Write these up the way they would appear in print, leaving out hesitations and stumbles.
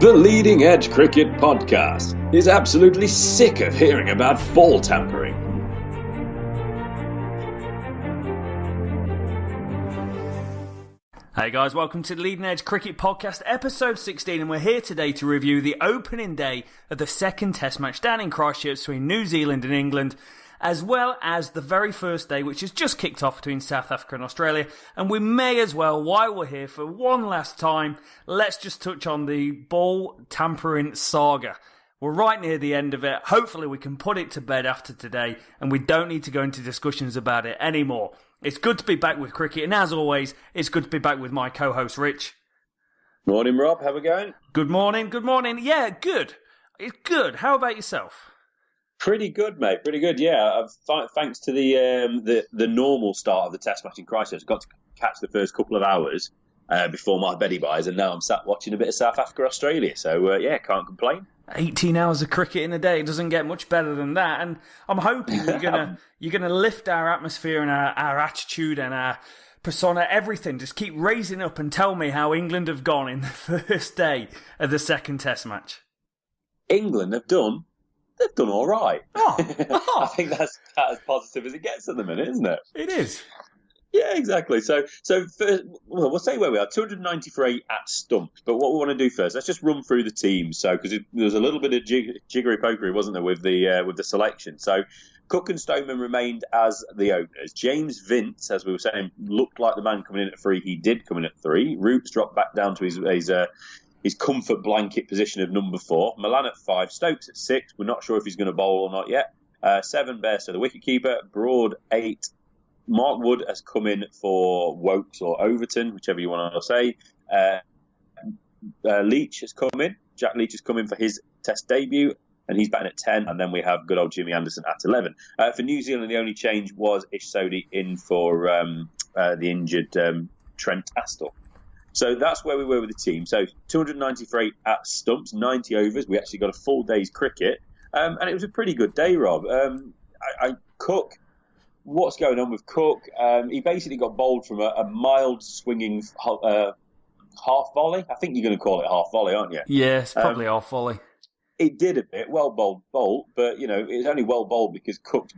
The Leading Edge Cricket Podcast is absolutely sick of hearing about ball tampering. Hey guys, welcome to the Leading Edge Cricket Podcast, episode 16, and we're here today to review the opening day of the second Test match down in Christchurch between New Zealand and England, as well as the very first day, which has just kicked off between South Africa and Australia. And we may as well, while we're here for one last time, let's just touch on the ball tampering saga. We're right near the end of it. Hopefully we can put it to bed after today, and we don't need to go into discussions about it anymore. It's good to be back with cricket, and as always, it's good to be back with my co-host, Rich. Morning, Rob. How we going? Good morning, good morning. Yeah, good. It's good. How about yourself? Pretty good, mate. Pretty good. Yeah, thanks to the normal start of the Test match in Christchurch, I got to catch the first couple of hours before my beddy buys, and now I'm sat watching a bit of South Africa, Australia. So yeah, can't complain. 18 hours of cricket in a day doesn't get much better than that, and I'm hoping you're gonna lift our atmosphere and our attitude and our persona, everything. Just keep raising up and tell me how England have gone in the first day of the second Test match. England have done. They've done all right. Oh. I think that's as positive as it gets at the minute, isn't it? It is. Yeah, exactly. So first, we'll say where we are, 293 at stumps. But what we want to do first, let's just run through the teams. So because there was a little bit of jiggery pokery, wasn't there, with the selection. So Cook and Stoneman remained as the openers. James Vince, as we were saying, looked like the man coming in at 3. He did come in at 3. Roots dropped back down to his comfort blanket position of number 4. Milan at 5. Stokes at 6. We're not sure if he's going to bowl or not yet. 7, Bairstow, the wicketkeeper. Broad, 8. Mark Wood has come in for Wokes or Overton, whichever you want to say. Leach has come in. Jack Leach has come in for his Test debut, and he's batting at 10. And then we have good old Jimmy Anderson at 11. For New Zealand, the only change was Ish Sodhi in for the injured Trent Astle. So that's where we were with the team. So 293 at stumps, 90 overs. We actually got a full day's cricket. And it was a pretty good day, Rob. Cook, what's going on with Cook? He basically got bowled from a mild swinging half volley. I think you're going to call it half volley, aren't you? Yeah, it's probably half volley. It did a bit. Well bowled bolt, but, you know, it was only well bowled because Cook's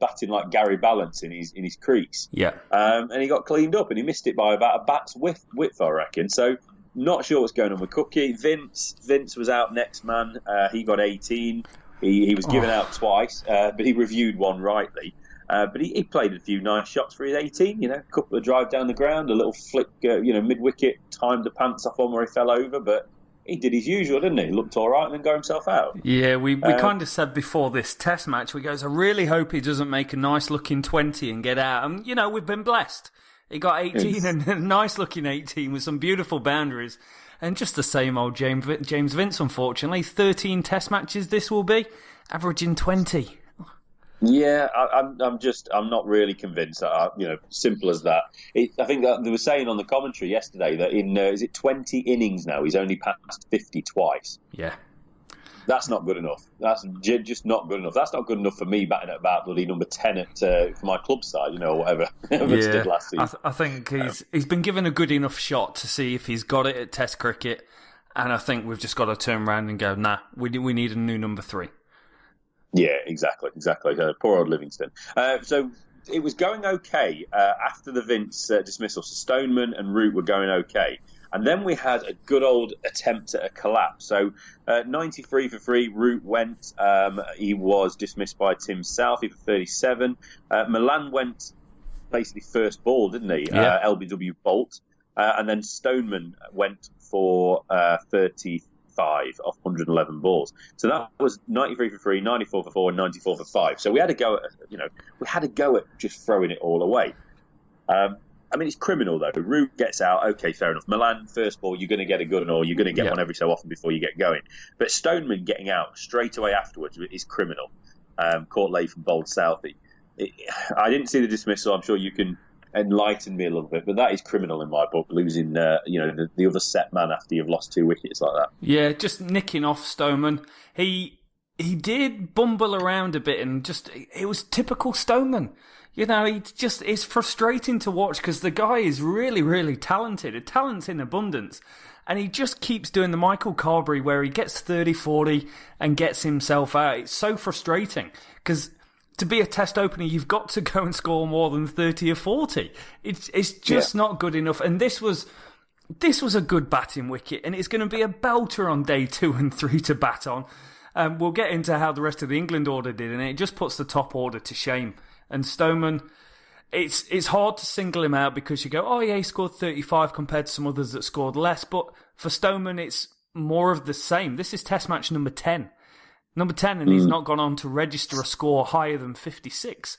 batting like Gary Balance in his crease. Yeah. And he got cleaned up and he missed it by about a bat's width, I reckon. So not sure what's going on with Cookie. Vince was out next man. He got 18. He was given out twice, but he reviewed one rightly. But he played a few nice shots for his 18, you know, a couple of drive down the ground, a little flick, mid-wicket, timed the pants off on where he fell over, but he did his usual, didn't he? He looked all right and then got himself out. Yeah, we kind of said before this Test match, we goes, I really hope he doesn't make a nice-looking 20 and get out. And, you know, we've been blessed. He got 18 and a nice-looking 18 with some beautiful boundaries. And just the same old James Vince, unfortunately. 13 Test matches this will be, averaging 20. Yeah, I'm not really convinced. Simple as that. I think that they were saying on the commentary yesterday that in is it 20 innings now, he's only passed 50 twice. Yeah, that's not good enough. That's just not good enough. That's not good enough for me batting at about bloody number 10 for my club side, or whatever. Yeah, last season. I think he's been given a good enough shot to see if he's got it at Test cricket, and I think we've just got to turn around and go, nah, we need a new number 3. Yeah, exactly. Poor old Livingston. So it was going okay after the Vince dismissal. So Stoneman and Root were going okay. And then we had a good old attempt at a collapse. So 93 for 3, Root went. He was dismissed by Tim Southee for 37. Milan went basically first ball, didn't he? Yeah. LBW Bolt. And then Stoneman went for 35 off 111 balls. So that was 93 for 3, 94 for 4, and 94 for 5. So we had to go at, just throwing it all away. I mean, it's criminal though. Root gets out, okay, fair enough. Milan, first ball, you're going to get a good one, or you're going to get one every so often before you get going. But Stoneman getting out straight away afterwards is criminal. Caught late from bowled Southee. I didn't see the dismissal. I'm sure you can enlighten me a little bit, but that is criminal in my book, losing the other set man after you've lost 2 wickets like that. Yeah, just nicking off Stoneman. He did bumble around a bit, and just it was typical Stoneman. it's frustrating to watch because the guy is really, really talented. A talent's in abundance. And he just keeps doing the Michael Carberry where he gets 30, 40 and gets himself out. It's so frustrating because to be a Test opener, you've got to go and score more than 30 or 40. It's just not good enough. And this was a good batting wicket, and it's going to be a belter on day 2 and 3 to bat on. We'll get into how the rest of the England order did, and it just puts the top order to shame. And Stoneman, it's hard to single him out because you go, oh yeah, he scored 35 compared to some others that scored less. But for Stoneman, it's more of the same. This is Test match number 10. Number 10, and he's not gone on to register a score higher than 56.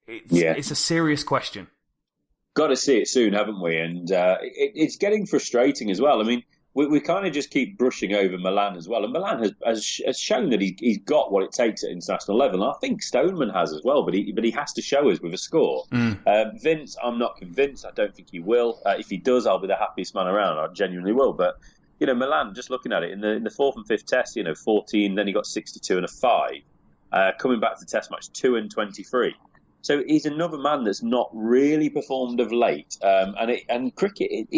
It's a serious question. Got to see it soon, haven't we? And it's getting frustrating as well. I mean, we kind of just keep brushing over Milan as well. And Milan has shown that he's got what it takes at international level. And I think Stoneman has as well, but he has to show us with a score. Vince, I'm not convinced. I don't think he will. If he does, I'll be the happiest man around. I genuinely will. But, Milan, just looking at it, in the 4th and 5th test, 14, then he got 62 and a 5. Coming back to Test match 2 and 23. So he's another man that's not really performed of late. And cricket,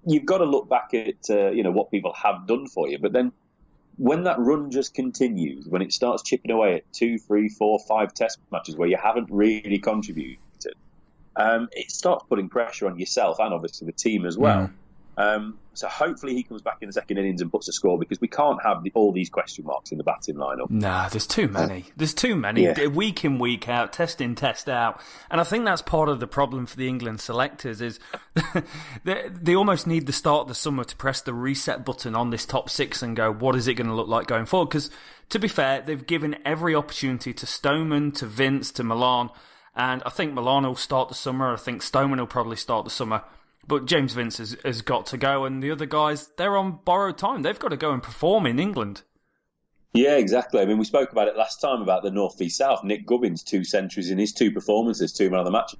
you've got to look back at what people have done for you. But then when that run just continues, when it starts chipping away at 2, 3, 4, 5 Test matches where you haven't really contributed, it starts putting pressure on yourself and obviously the team as well. So hopefully he comes back in the second innings and puts a score, because we can't have all these question marks in the batting lineup. Nah, there's too many. There's too many. Week in, week out, test in, test out. And I think that's part of the problem for the England selectors is they almost need the start of the summer to press the reset button on this top 6 and go, what is it going to look like going forward? Because to be fair, they've given every opportunity to Stoneman, to Vince, to Milan. And I think Milan will start the summer. I think Stoneman will probably start the summer. But James Vince has got to go, and the other guys, they're on borrowed time. They've got to go and perform in England. Yeah, exactly. I mean, we spoke about it last time about the North v South. Nick Gubbins, 2 centuries in his 2 performances, 2 man of the match.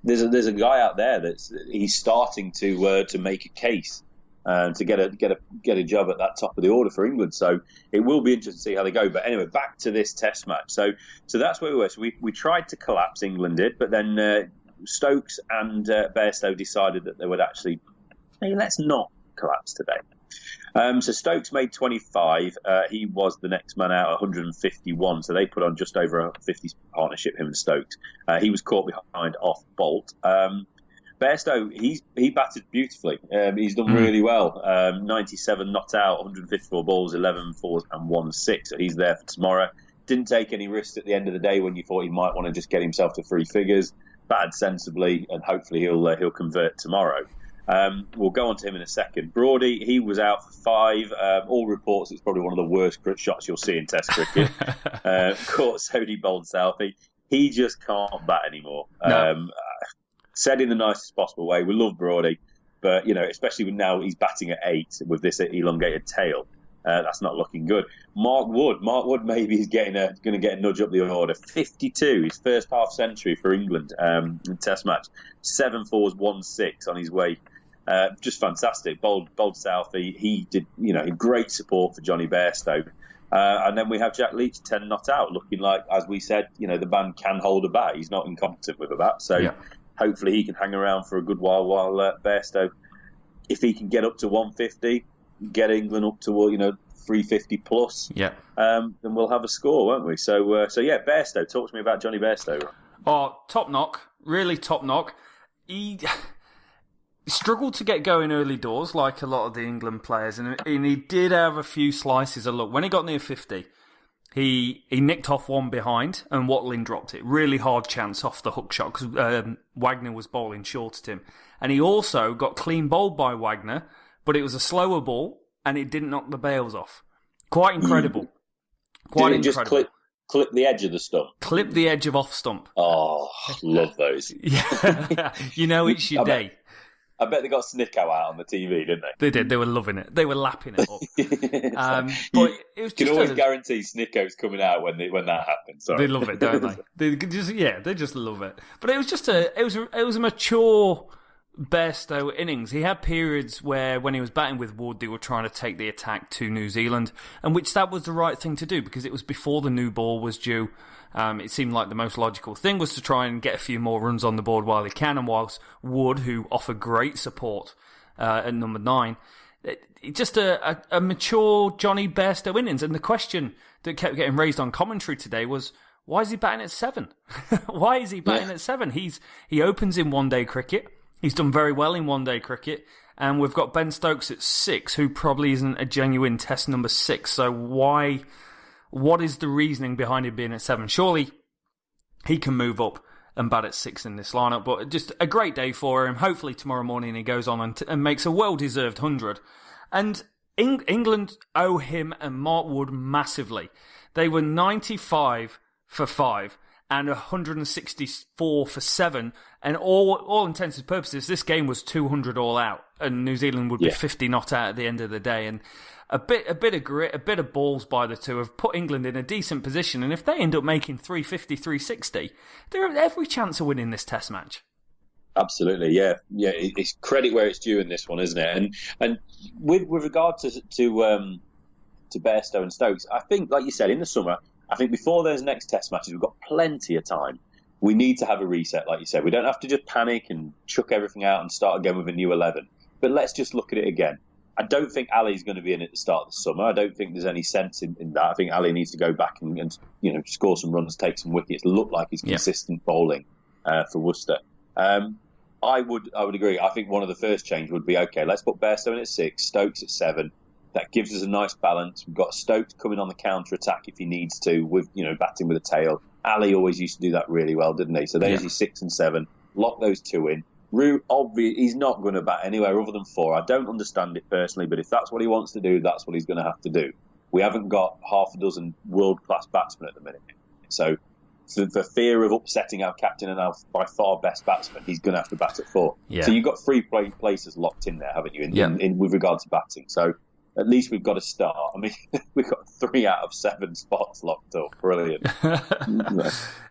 There's a guy out there he's starting to make a case to get a job at that top of the order for England. So it will be interesting to see how they go. But anyway, back to this Test match. So that's where we were. So we tried to collapse, England did, but then Stokes and Bairstow decided that they would actually, hey, let's not collapse today. So Stokes made 25. He was the next man out, 151. So they put on just over a 50 partnership, him and Stokes. He was caught behind off Bolt. Bairstow, he batted beautifully. He's done really well. 97 not out, 154 balls, 11 fours and 1 6. So he's there for tomorrow. Didn't take any risks at the end of the day when you thought he might want to just get himself to 3 figures. Batted sensibly, and hopefully he'll convert tomorrow. We'll go on to him in a second. Brody, he was out for 5. All reports, it's probably one of the worst shots you'll see in Test cricket. Caught Sony bowled Southee. He just can't bat anymore. No. Said in the nicest possible way, we love Brody, but especially now he's batting at 8 with this elongated tail. That's not looking good. Mark Wood maybe is going to get a nudge up the order. 52, his first half century for England in Test match. 7 fours, 1 6 on his way. Just fantastic. Bowled Southee. He did, great support for Jonny Bairstow. And then we have Jack Leach, 10 not out, looking like, as we said, the man can hold a bat. He's not incompetent with a bat. So hopefully he can hang around for a good while Bairstow, if he can get up to 150, get England up to 350 plus. Then we'll have a score, won't we? So Bairstow. Talk to me about Jonny Bairstow. Oh, top knock, really top knock. He struggled to get going early doors, like a lot of the England players, and he did have a few slices of luck. When he got near 50, he nicked off one behind, and Watling dropped it. Really hard chance off the hook shot because Wagner was bowling short at him, and he also got clean bowled by Wagner, but it was a slower ball. And it didn't knock the bails off. Quite incredible. Quite Did it incredible. Just clip the edge of the stump? Clip the edge of off stump. Oh, love those. Yeah, it's your day. I bet they got Snicko out on the TV, didn't they? They did. They were loving it. They were lapping it up. But it was just you can always guarantee Snicko's coming out when that happens. Sorry. They love it, don't they? They just love it. But it was just it was a mature Bairstow innings, he had periods where, when he was batting with Wood, they were trying to take the attack to New Zealand, and which that was the right thing to do because it was before the new ball was due. It seemed like the most logical thing was to try and get a few more runs on the board while he can, and whilst Wood, who offered great support at number 9, just a mature Jonny Bairstow innings. And the question that kept getting raised on commentary today was, why is he batting at 7? Why is he batting at 7? He opens in one-day cricket. He's done very well in one-day cricket. And we've got Ben Stokes at 6, who probably isn't a genuine Test number 6. So what is the reasoning behind him being at 7? Surely he can move up and bat at 6 in this lineup. But just a great day for him. Hopefully tomorrow morning he goes on and makes a well-deserved 100. And England owe him and Mark Wood massively. They were 95 for 5 and 164 for 7, and all intents and purposes, this game was 200 all out, and New Zealand would be 50 not out at the end of the day. And a bit of grit, a bit of balls by the two have put England in a decent position, and if they end up making 350, 360, they have every chance of winning this Test match. Absolutely, yeah. It's credit where it's due in this one, isn't it? And with regard to Bairstow and Stokes, I think, like you said, in the summer, I think before those next Test matches, we've got plenty of time. We need to have a reset, like you said. We don't have to just panic and chuck everything out and start again with a new 11. But let's just look at it again. I don't think Ali's going to be in at the start of the summer. I don't think there's any sense in that. I think Ali needs to go back and score some runs, take some wickets, look like he's consistent bowling for Worcester. I would agree. I think one of the first change would be, okay, let's put Bairstow in at 6, Stokes at 7. That gives us a nice balance. We've got Stokes coming on the counter-attack if he needs to, with batting with a tail. Ali always used to do that really well, didn't he? So there's your 6 and 7. Lock those 2 in. Root, he's not going to bat anywhere other than 4. I don't understand it personally, but if that's what he wants to do, that's what he's going to have to do. We haven't got half a dozen world-class batsmen at the minute. So for fear of upsetting our captain and our by far best batsman, he's going to have to bat at 4. Yeah. So you've got 3 places locked in there, haven't you, in with regard to batting. So at least we've got a start. I mean, we've got 3 out of 7 spots locked up. Brilliant.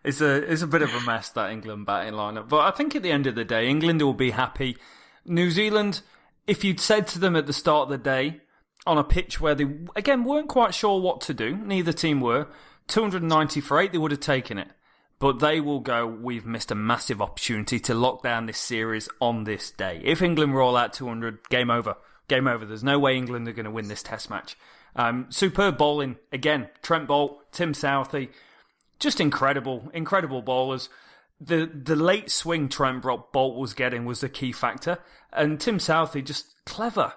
It's a bit of a mess, that England batting lineup. But I think at the end of the day, England will be happy. New Zealand, if you'd said to them at the start of the day, on a pitch where they, again, weren't quite sure what to do, neither team were, 290 for 8, they would have taken it. But they will go, we've missed a massive opportunity to lock down this series on this day. If England roll out 200, game over. Game over. There's no way England are going to win this Test match. Superb bowling. Again, Trent Boult, Tim Southee. Just incredible bowlers. The late swing Trent Boult was getting was the key factor. And Tim Southee, just clever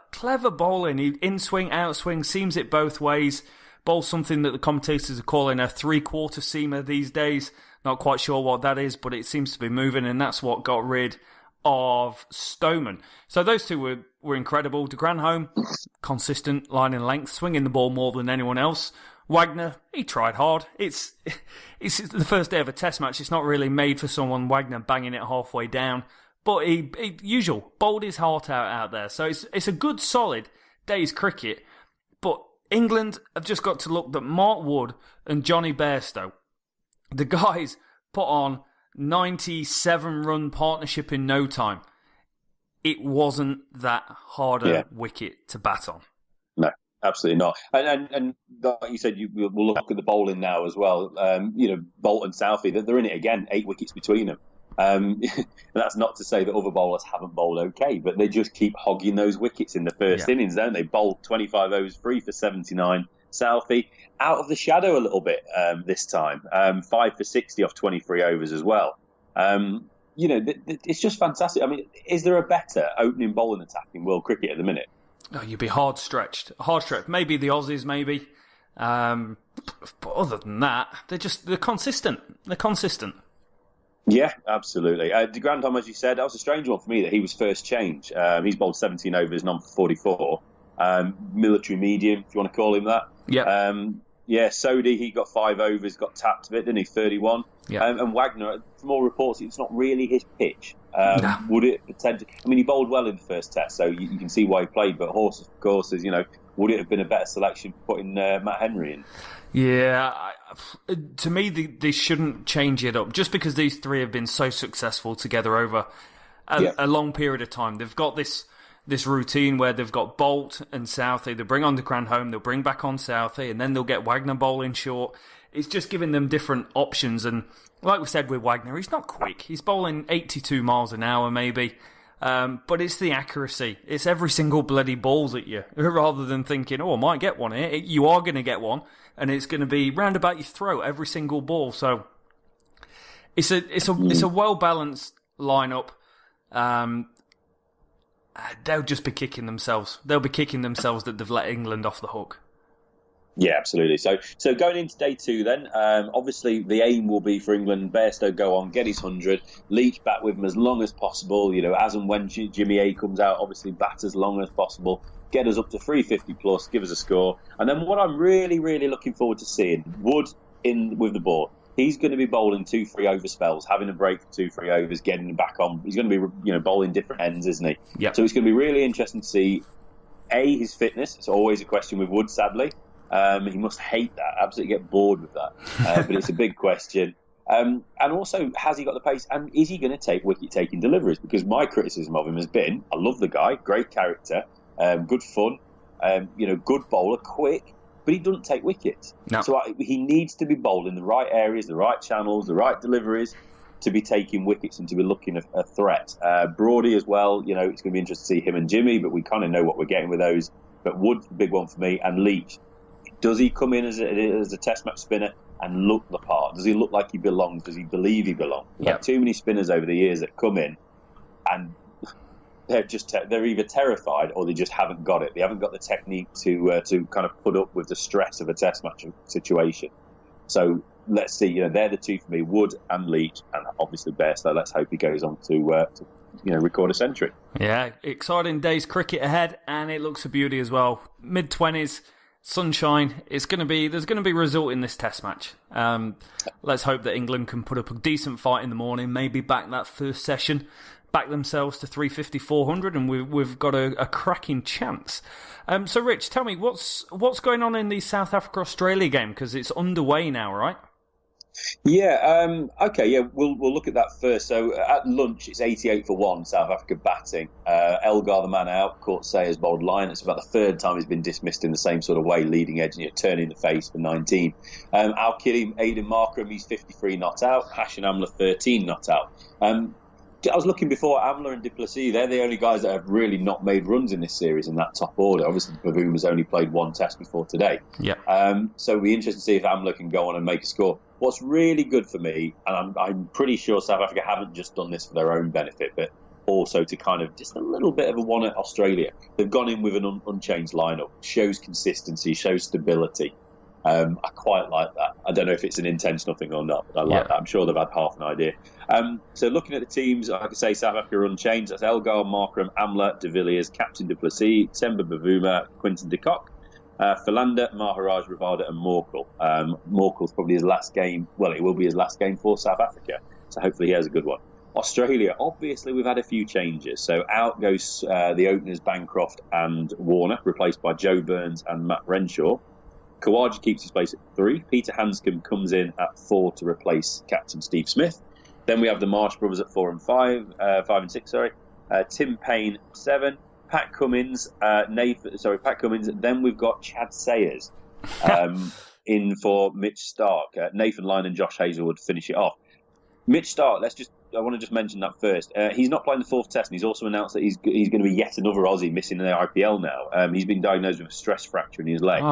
bowling. He in-swing, out-swing, seams it both ways. Bowls something that the commentators are calling a 3/4 seamer these days. Not quite sure what that is, but it seems to be moving, and that's what got rid of Stoneman. So those two were incredible. De Granholm, consistent line and length, swinging the ball more than anyone else. Wagner, he tried hard. It's the first day of a Test match. It's not really made for someone, Wagner, banging it halfway down. But he usual, bowled his heart out there. So it's a good, solid day's cricket. But England have just got to look that Mark Wood and Jonny Bairstow, the guys put on 97-run partnership in no time. It wasn't that harder wicket to bat on. No, absolutely not. And like you said, we'll look at the bowling now as well. Boult and Southee, they're in it again, 8 wickets between them. And that's not to say that other bowlers haven't bowled okay, but they just keep hogging those wickets in the first innings, don't they? Bowled 25 overs, 3 for 79. Southee out of the shadow a little bit this time. 5 for 60 off 23 overs as well. It's just fantastic. I mean, is there a better opening bowling attack in world cricket at the minute? Oh, you'd be hard stretched. Maybe the Aussies, maybe. But other than that, they're consistent. Yeah, absolutely. De Granholm, as you said, that was a strange one for me that he was first change. He's bowled 17 overs, none for 44. Military medium, if you want to call him that. Yeah. Southee, he got 5 overs, got tapped a bit, didn't he? 31. Yeah. And Wagner, from all reports, it's not really his pitch. Would it potentially? I mean, he bowled well in the first Test, so you can see why he played. But horses, of course, would it have been a better selection putting Matt Henry in? Yeah, to me, they shouldn't change it up just because these three have been so successful together over a long period of time. They've got this routine where they've got Bolt and Southee. They bring on the Cranholm, they'll bring back on Southee, and then they'll get Wagner bowling short. It's just giving them different options. And like we said with Wagner, he's not quick. He's bowling 82 miles an hour maybe. But it's the accuracy. It's every single bloody balls at you, rather than thinking, I might get one here. You are going to get one, and it's going to be round about your throat, every single ball. So it's a well-balanced lineup. They'll just be kicking themselves. They'll be kicking themselves that they've let England off the hook. Yeah, absolutely. So going into day 2 then, obviously the aim will be for England, Bairstow go on, get his 100, Leach bat with him as long as possible, as and when Jimmy A comes out, obviously bat as long as possible, get us up to 350 plus, give us a score. And then what I'm really, really looking forward to seeing, Wood in with the ball. He's going to be bowling 2-3 over spells, having a break for 2-3 overs, getting back on. He's going to be, bowling different ends, isn't he? Yep. So it's going to be really interesting to see, his fitness. It's always a question with Wood, sadly. He must hate that, absolutely get bored with that. But it's a big question. And also, has he got the pace? And is he going to take wicket-taking deliveries? Because my criticism of him has been, I love the guy, great character, good fun, good bowler, quick, but he doesn't take wickets. No. So he needs to be bowled in the right areas, the right channels, the right deliveries to be taking wickets and to be looking a threat. Brody as well, it's going to be interesting to see him and Jimmy, but we kind of know what we're getting with those. But Wood's the big one for me, and Leach. Does he come in as a test match spinner and look the part? Does he look like he belongs? Does he believe he belongs? We've had too many spinners over the years that come in and they're either terrified or they just haven't got it. They haven't got the technique to kind of put up with the stress of a test match situation. So let's see. They're the two for me: Wood and Leach, and obviously Bairstow. Let's hope he goes on to record a century. Yeah, exciting days cricket ahead, and it looks a beauty as well. Mid-20s. Sunshine. There's going to be a result in this test match. Let's hope that England can put up a decent fight in the morning, maybe back that first session, back themselves to 350, 400, and we've got a cracking chance. So Rich, tell me, what's going on in the South Africa-Australia game? Because it's underway now, right? Yeah, okay, yeah, we'll look at that first. So at lunch, it's 88 for 1, South Africa batting. Elgar, the man out, caught Sayers bowled line. It's about the third time he's been dismissed in the same sort of way, leading edge and turning the face for 19. Our kiddie, Aidan Markram, he's 53 not out. Hashan Amla, 13 not out. I was looking before, Amla and du Plessis, they're the only guys that have really not made runs in this series in that top order. Obviously, Bavooma's only played one test before today. Yeah. So it'll be interesting to see if Amla can go on and make a score. What's really good for me, and I'm pretty sure South Africa haven't just done this for their own benefit, but also to kind of just a little bit of a one at Australia. They've gone in with an unchanged lineup, shows consistency, shows stability. I quite like that. I don't know if it's an intentional thing or not, but I like that. I'm sure they've had half an idea. So looking at the teams, like I say, South Africa are unchanged. That's Elgar, Markram, Amla, de Villiers, Captain du Plessis, Semba Bavuma, Quinton de Kock, Philander, Maharaj, Ravada and Morkel. Morkel's probably his last game. Well, it will be his last game for South Africa, so hopefully he has a good one. Australia, obviously we've had a few changes. So out goes the openers Bancroft and Warner, replaced by Joe Burns and Matt Renshaw. Kawaja keeps his place at 3. Peter Hanscom comes in at 4 to replace Captain Steve Smith. Then we have the Marsh brothers at 4 and 5 and 6. Tim Payne 7. Pat Cummins. Then we've got Chad Sayers in for Mitch Stark. Nathan Lyon and Josh Hazelwood finish it off. Mitch Stark. I want to just mention that first. He's not playing the 4th test, and he's also announced that he's going to be yet another Aussie missing in the IPL now. He's been diagnosed with a stress fracture in his leg.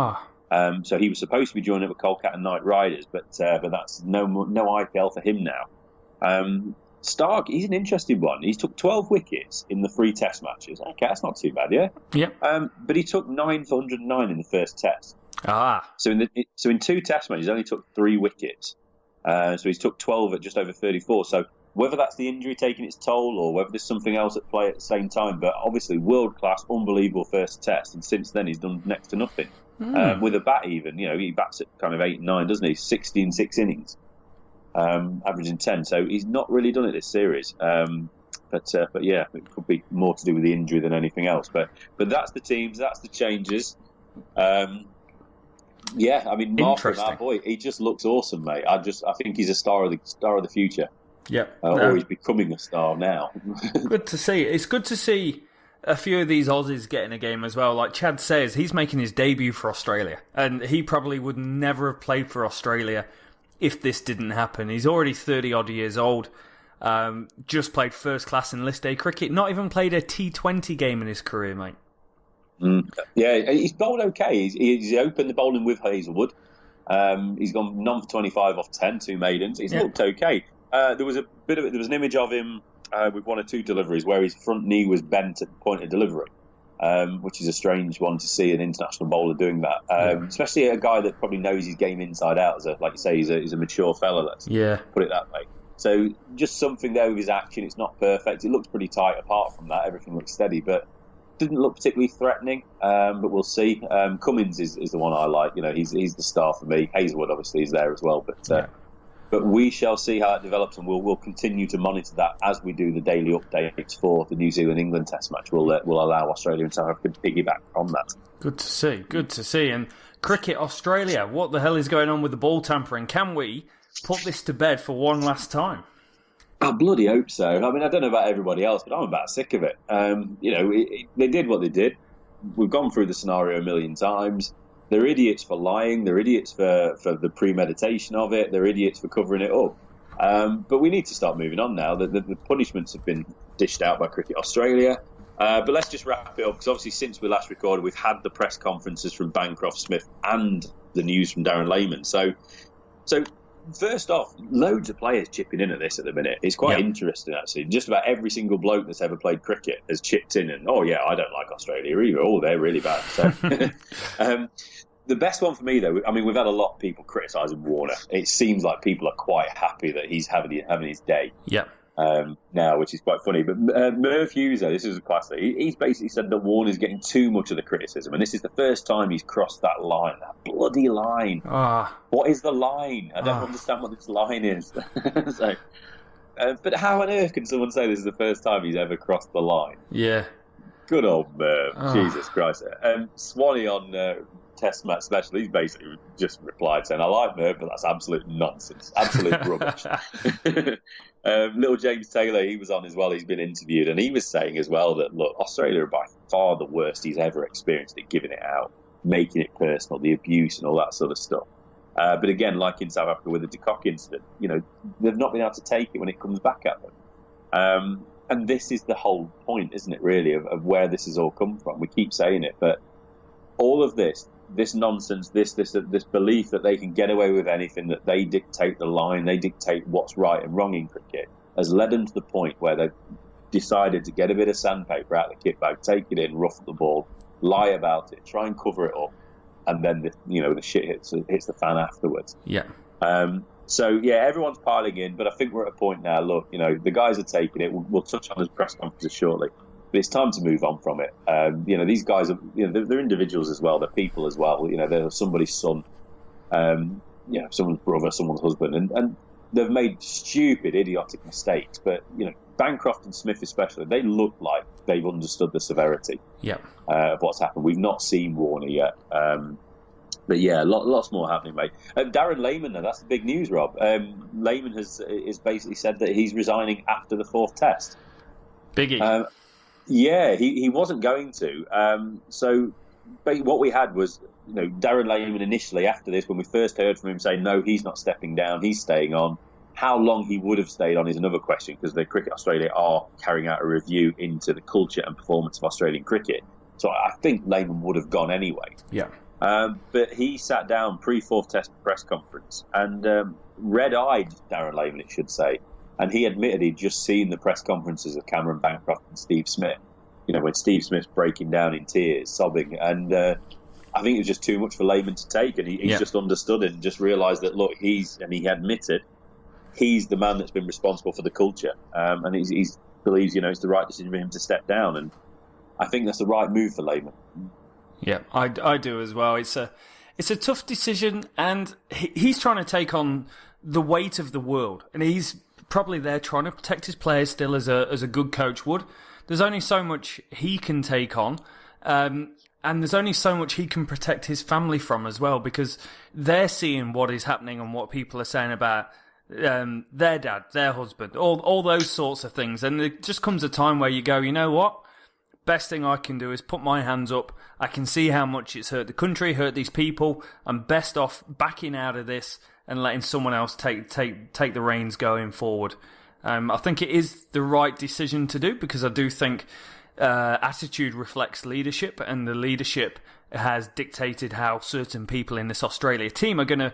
So he was supposed to be joining up with Kolkata Knight Riders, but that's no IPL for him now. Stark, he's an interesting one. He's took 12 wickets in the 3 test matches. Okay, that's not too bad, yeah? Yep. But he took 9 for 109 in the first test. So in 2 test matches, he only took 3 wickets. So he's took 12 at just over 34. So whether that's the injury taking its toll or whether there's something else at play at the same time, but obviously world-class, unbelievable first test. And since then, he's done next to nothing. With a bat even, he bats at kind of 8 and 9, doesn't he? 60 in 6 innings. Averaging 10, so he's not really done it this series. But yeah, it could be more to do with the injury than anything else. But that's the teams, that's the changes. Yeah, I mean, Markram, our boy, he just looks awesome, mate. I think he's a star of the future. Yep. Or he's becoming a star now. Good to see. It's good to see a few of these Aussies getting a game as well. Like Chad says, he's making his debut for Australia, and he probably would never have played for Australia if this didn't happen. He's already 30-odd years old, just played first class in list A cricket, not even played a T20 game in his career, mate. Yeah, he's bowled okay. He's opened the bowling with Hazelwood. He's gone none for 25 off 10, 2 maidens. He's looked okay. There was an image of him with 1 or 2 deliveries where his front knee was bent at the point of delivery, which is a strange one to see an international bowler doing that. Especially a guy that probably knows his game inside out. Like you say, he's a mature fella. Let's put it that way. So just something there with his action. It's not perfect. It looks pretty tight. Apart from that, everything looks steady, but didn't look particularly threatening. But we'll see. Cummins is the one I like. He's the star for me. Hazelwood obviously is there as well, but we shall see how it develops, and we'll continue to monitor that as we do the daily updates for the New Zealand-England Test match. We'll allow Australia and South Africa to piggyback on that. Good to see. And Cricket Australia, what the hell is going on with the ball tampering? Can we put this to bed for one last time? I bloody hope so. I mean, I don't know about everybody else, but I'm about sick of it. They did what they did. We've gone through the scenario a million times. They're idiots for lying. They're idiots for the premeditation of it. They're idiots for covering it up. But we need to start moving on now. The punishments have been dished out by Cricket Australia. But let's just wrap it up, because obviously since we last recorded, we've had the press conferences from Bancroft, Smith, and the news from Darren Lehmann. So first off, loads of players chipping in at this at the minute. It's quite interesting, actually. Just about every single bloke that's ever played cricket has chipped in and, I don't like Australia either. They're really bad. So, the best one for me, though, I mean, we've had a lot of people criticising Warner. It seems like people are quite happy that he's having his day. Now, which is quite funny. But Merv Hughes, this is classic. He's basically said that Warner's getting too much of the criticism, and this is the first time he's crossed that line, that bloody line. What is the line? I don't understand what this line is. But how on earth can someone say this is the first time he's ever crossed the line? Yeah. Good old Merv. Jesus Christ. Swanee on Test Match Special, he's basically just replied saying, I like Merv, but that's absolute nonsense. Absolute rubbish. Little James Taylor, he was on as well. He's been interviewed, and he was saying as well that, look, Australia are by far the worst he's ever experienced at giving it out, making it personal, the abuse and all that sort of stuff. But again, like in South Africa with the de Kock incident, they've not been able to take it when it comes back at them. And this is the whole point, isn't it, really, of where this has all come from. We keep saying it, but all of this nonsense, this belief that they can get away with anything, that they dictate the line, they dictate what's right and wrong in cricket, has led them to the point where they've decided to get a bit of sandpaper out of the kit bag, take it in, ruffle the ball, lie about it, try and cover it up, and then the shit hits the fan afterwards. So everyone's piling in, but I think we're at a point now. Look, the guys are taking it. We'll touch on the press conferences shortly. But it's time to move on from it. These guys are, they're individuals as well. They're people as well. They're somebody's son, someone's brother, someone's husband, and they've made stupid, idiotic mistakes. But Bancroft and Smith especially, they look like they've understood the severity of what's happened. We've not seen Warner yet, but lots more happening, mate. Darren Lehmann, that's the big news, Rob. Lehmann has basically said that he's resigning after the 4th Test. Biggie. He wasn't going to. So what we had was, Darren Lehmann initially after this, when we first heard from him saying, no, he's not stepping down, he's staying on. How long he would have stayed on is another question, because the Cricket Australia are carrying out a review into the culture and performance of Australian cricket. So I think Lehmann would have gone anyway. But he sat down pre-4th Test press conference and red-eyed Darren Lehmann, it should say. And he admitted he'd just seen the press conferences of Cameron Bancroft and Steve Smith, when Steve Smith's breaking down in tears, sobbing. And I think it was just too much for Lehmann to take. And he's just understood it and just realised that, look, he admitted he's the man that's been responsible for the culture. And he believes, it's the right decision for him to step down. And I think that's the right move for Lehmann. Yeah, I do as well. It's a tough decision, and he's trying to take on the weight of the world. And he's probably there trying to protect his players still as a good coach would. There's only so much he can take on, and there's only so much he can protect his family from as well, because they're seeing what is happening and what people are saying about their dad, their husband, all those sorts of things. And there just comes a time where you go, you know what? Best thing I can do is put my hands up. I can see how much it's hurt the country, hurt these people. I'm best off backing out of this and letting someone else take the reins going forward. I think it is the right decision to do, because I do think attitude reflects leadership, and the leadership has dictated how certain people in this Australia team are going to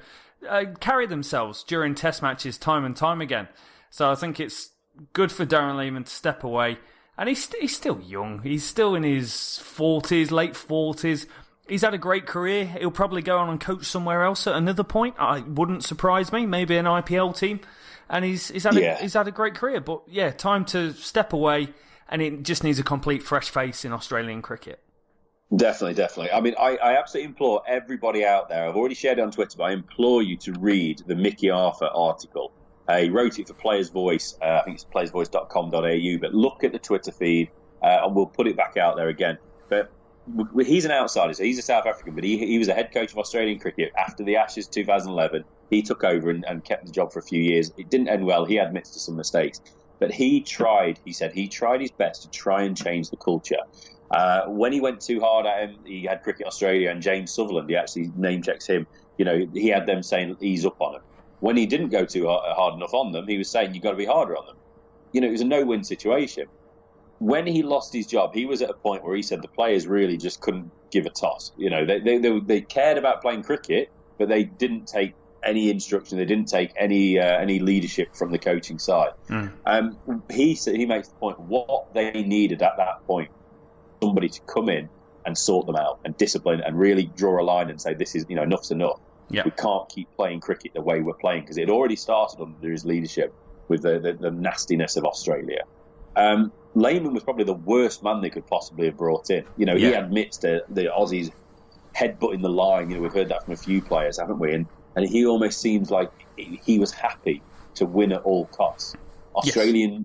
carry themselves during test matches time and time again. So I think it's good for Darren Lehmann to step away. And he's still young. He's still in his 40s, late 40s. He's had a great career. He'll probably go on and coach somewhere else at another point. It wouldn't surprise me. Maybe an IPL team. And he's had a great career. But yeah, time to step away. And it just needs a complete fresh face in Australian cricket. Definitely. I mean, I absolutely implore everybody out there. I've already shared it on Twitter, but I implore you to read the Mickey Arthur article. He wrote it for Players Voice. I think it's playersvoice.com.au. But look at the Twitter feed, and we'll put it back out there again. But he's an outsider. So he's a South African, but he was a head coach of Australian cricket after the Ashes 2011. He took over and kept the job for a few years. It didn't end well. He admits to some mistakes. But he said he tried his best to try and change the culture. When he went too hard at him, he had Cricket Australia and James Sutherland. He actually name checks him. He had them saying ease up on him. When he didn't go too hard enough on them, he was saying you've got to be harder on them. It was a no-win situation. When he lost his job, he was at a point where he said the players really just couldn't give a toss. They cared about playing cricket, but they didn't take any instruction. They didn't take any leadership from the coaching side. He makes the point what they needed at that point, somebody to come in and sort them out and discipline and really draw a line and say this is enough's enough. Yeah. We can't keep playing cricket the way we're playing, because it already started under his leadership with the nastiness of Australia. Lehmann was probably the worst man they could possibly have brought in. He admits to the Aussies headbutting the line. We've heard that from a few players, haven't we? And he almost seems like he was happy to win at all costs. Australian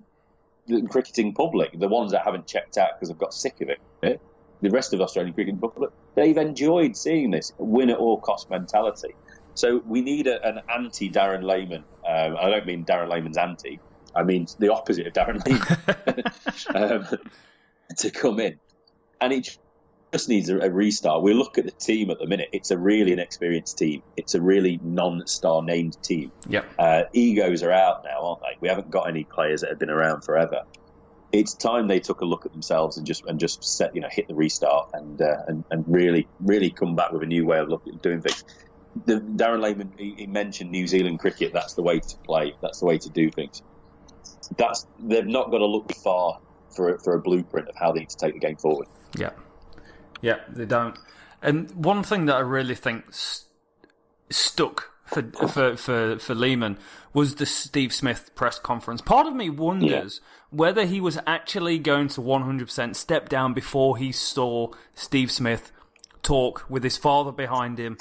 cricketing public, the ones that haven't checked out because they've got sick of it, the rest of the Australian cricketing public, they've enjoyed seeing this win at all cost mentality. So we need an anti-Darren Lehmann. I don't mean Darren Lehmann's anti. I mean the opposite of Darren Lehmann to come in. And it just needs a restart. We look at the team at the minute. It's a really inexperienced team. It's a really non-star named team. Yep. Egos are out now, aren't they? We haven't got any players that have been around forever. It's time they took a look at themselves and just set, hit the restart and really come back with a new way of doing things. Darren Lehmann, he mentioned New Zealand cricket. That's the way to play. That's the way to do things. They've not got to look far for a blueprint of how they need to take the game forward. Yeah, they don't. And one thing that I really think stuck for Lehmann was the Steve Smith press conference. Part of me wonders whether he was actually going to 100% step down before he saw Steve Smith talk with his father behind him,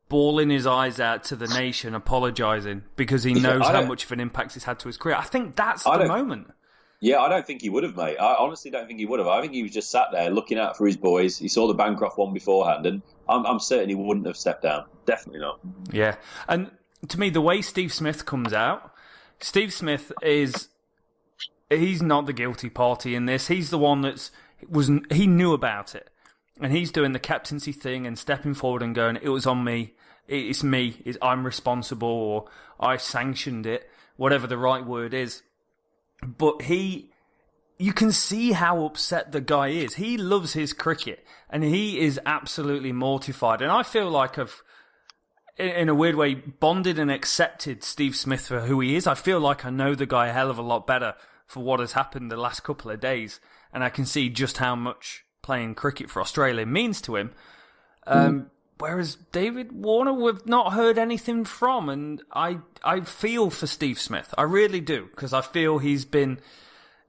bawling his eyes out to the nation, apologising because he knows how much of an impact it's had to his career. I think that's the moment. Yeah, I don't think he would have, mate. I honestly don't think he would have. I think he was just sat there looking out for his boys. He saw the Bancroft one beforehand, and I'm certain he wouldn't have stepped down. Definitely not. Yeah, and to me, the way Steve Smith comes out, Steve Smith he's not the guilty party in this. He's the one he knew about it, and he's doing the captaincy thing and stepping forward and going, it was on me, it's me, I'm responsible, or I sanctioned it, whatever the right word is. But you can see how upset the guy is. He loves his cricket, and he is absolutely mortified. And I feel like I've, in a weird way, bonded and accepted Steve Smith for who he is. I feel like I know the guy a hell of a lot better for what has happened the last couple of days, and I can see just how much playing cricket for Australia means to him. Whereas David Warner, we've not heard anything from, and I feel for Steve Smith. I really do, because I feel he's been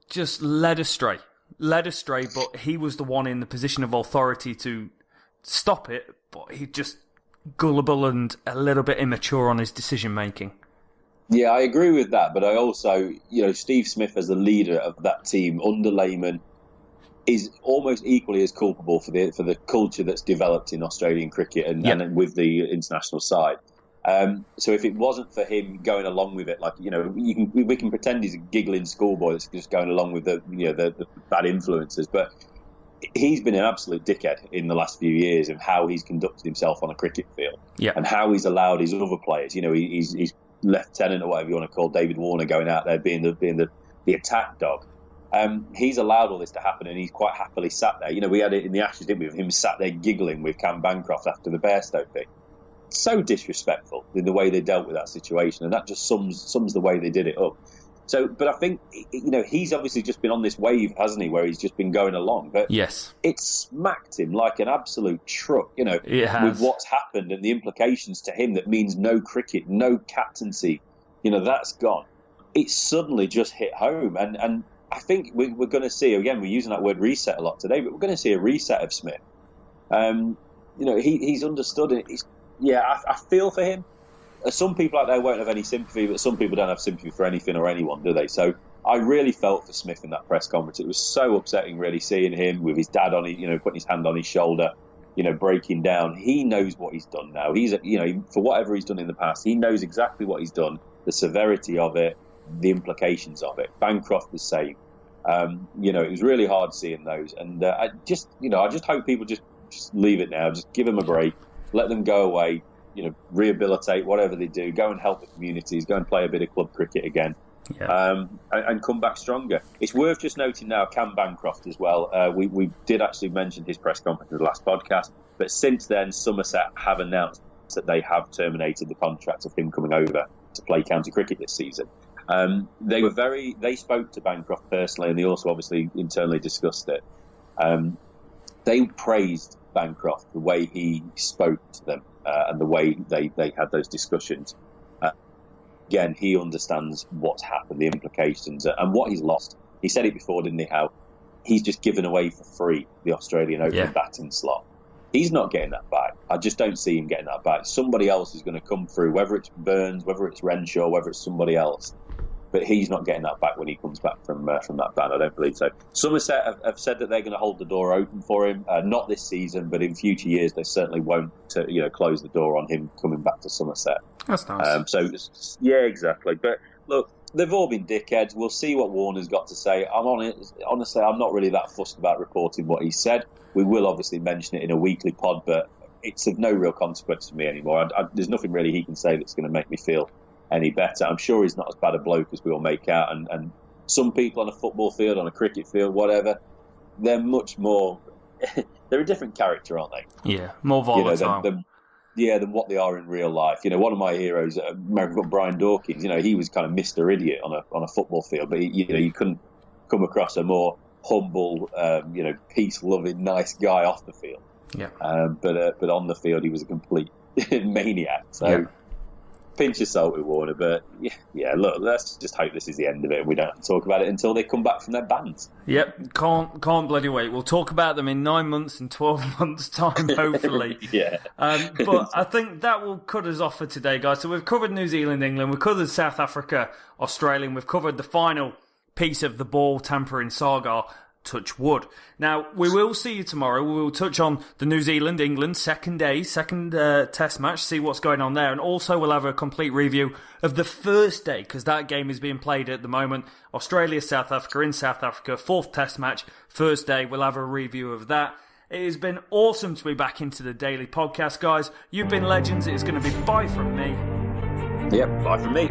just led astray, but he was the one in the position of authority to stop it, but he just gullible and a little bit immature on his decision-making. Yeah, I agree with that, but I also, Steve Smith as the leader of that team under Lehmann is almost equally as culpable for the culture that's developed in Australian cricket and with the international side. So if it wasn't for him going along with it, like, we can pretend he's a giggling schoolboy that's just going along with the bad influences, but he's been an absolute dickhead in the last few years of how he's conducted himself on a cricket field, and how he's allowed his other players. He's lieutenant or whatever you want to call David Warner going out there being the attack dog. He's allowed all this to happen, and he's quite happily sat there. We had it in the Ashes, didn't we? With him sat there giggling with Cam Bancroft after the Bairstow pick. So disrespectful in the way they dealt with that situation, and that just sums the way they did it up. So, but I think, he's obviously just been on this wave, hasn't he, where he's just been going along. But yes, it smacked him like an absolute truck, with what's happened and the implications to him that means no cricket, no captaincy, that's gone. It suddenly just hit home. And I think we're going to see, again, we're using that word reset a lot today, but we're going to see a reset of Smith. He's understood it. I feel for him. Some people out there won't have any sympathy, but some people don't have sympathy for anything or anyone, do they? So I really felt for Smith in that press conference. It was so upsetting, really, seeing him with his dad on putting his hand on his shoulder, breaking down. He knows what he's done now. He's, for whatever he's done in the past, he knows exactly what he's done, the severity of it, the implications of it. Bancroft the same. It was really hard seeing those, and I just hope people just leave it now. Just give them a break, let them go away. Rehabilitate, whatever they do, go and help the communities, go and play a bit of club cricket again, and come back stronger. It's worth just noting now, Cam Bancroft as well. We did actually mention his press conference in the last podcast, but since then, Somerset have announced that they have terminated the contract of him coming over to play county cricket this season. They spoke to Bancroft personally, and they also obviously internally discussed it. They praised Bancroft, the way he spoke to them, and the way they had those discussions. Again, he understands what's happened, the implications, and what he's lost. He said it before, didn't he, how he's just given away for free the Australian Open batting slot. He's not getting that back. I just don't see him getting that back. Somebody else is going to come through, whether it's Burns, whether it's Renshaw, whether it's somebody else. But he's not getting that back when he comes back from that ban. I don't believe so. Somerset have said that they're going to hold the door open for him. Not this season, but in future years, they certainly won't close the door on him coming back to Somerset. That's nice. Exactly. But look, they've all been dickheads. We'll see what Warner's got to say. Honestly, I'm not really that fussed about reporting what he said. We will obviously mention it in a weekly pod, but it's of no real consequence to me anymore. There's nothing really he can say that's going to make me feel any better. I'm sure he's not as bad a bloke as we all make out, and some people on a football field, on a cricket field, whatever, they're much more they're a different character, aren't they? Yeah, more volatile. Than what they are in real life. One of my heroes, American Brian Dawkins, he was kind of Mr. Idiot on a football field, but you couldn't come across a more humble, peace-loving, nice guy off the field. Yeah. But on the field, he was a complete maniac. So pinch of salt with Warner, but look, let's just hope this is the end of it and we don't have to talk about it until they come back from their bans. Yep, can't bloody wait. We'll talk about them in 9 months and 12 months' time, hopefully. But I think that will cut us off for today, guys. So we've covered New Zealand, England, we've covered South Africa, Australia, and we've covered the final piece of the ball tampering saga, touch wood. Now, we will see you tomorrow. We will touch on the New Zealand-England second test match, see what's going on there. And also we'll have a complete review of the first day, because that game is being played at the moment. Australia-South Africa in South Africa, fourth test match, first day. We'll have a review of that. It has been awesome to be back into the daily podcast, guys. You've been legends. It is going to be bye from me. Yep, bye from me.